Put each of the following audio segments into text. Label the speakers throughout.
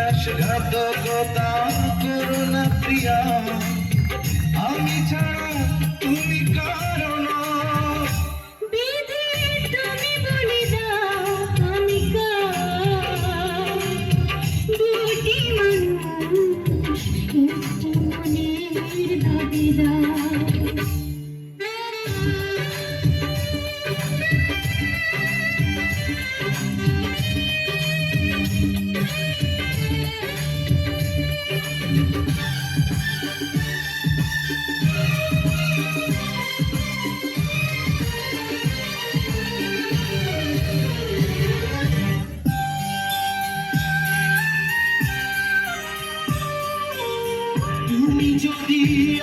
Speaker 1: বিশ্বাসঘাতকতা করো না প্রিয়া, আমি ছাড়া তুমি কারো না।
Speaker 2: বিধি তুমি বলে দাও আমি কার, দুটি মানুষ একটি মনের দাবিদার।
Speaker 3: তুমি যদি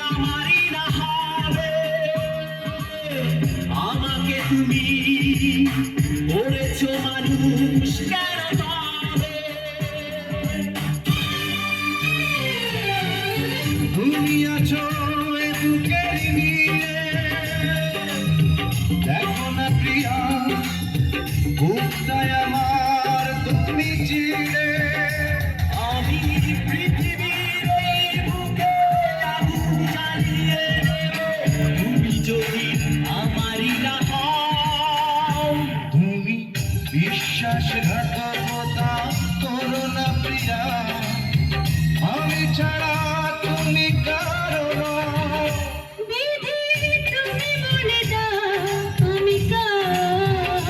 Speaker 3: আমারই না হবে, আমাকে তুমি করেছো মানুষ কেন তবে?
Speaker 1: তুমি আছো এ বুকের নিয়ে, দেখো না প্রিয়া বুকটায় আমার তুমি চিড়ে।
Speaker 3: আমি পৃথিবীর এই বুকে আগুন জ্বালিয়ে দেব, তুমি যদি আমারই না হও।
Speaker 1: তুমি বিশ্বাসঘাতকতা করো না প্রিয়া, আমি ছাড়া তুমি কারো না।
Speaker 2: বিধি তুমি বলে দাও আমি কার,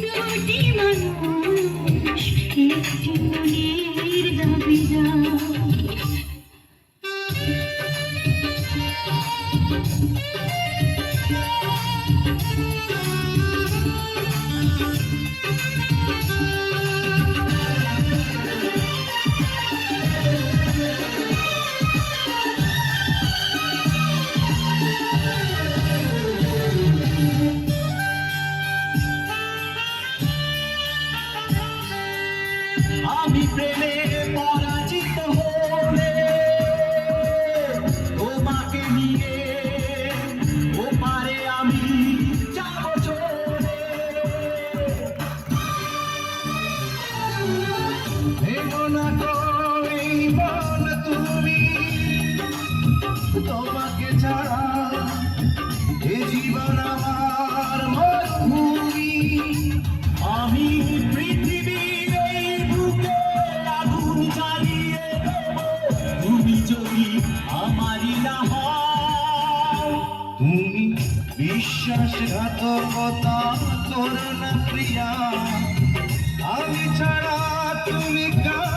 Speaker 2: দুটি মানুষ একটি মনের দাবিদার।
Speaker 3: আমি প্রেমে পরাজিত হলে তোমাকে নিয়ে ওপারে আমি যাব চলে।
Speaker 1: ভেবো না গো এই মন তুমি, তোমাকে ছাড়া এ জীবন আমার মরুভূমি।
Speaker 3: আমি পৃথিবীর এই বুকে আগুন জ্বালিয়ে দেব, তুমি যদি আমারই না হও।
Speaker 1: তুমি বিশ্বাসঘাতকতা করো না প্রিয়া, আমি ছাড়া তুমি কারো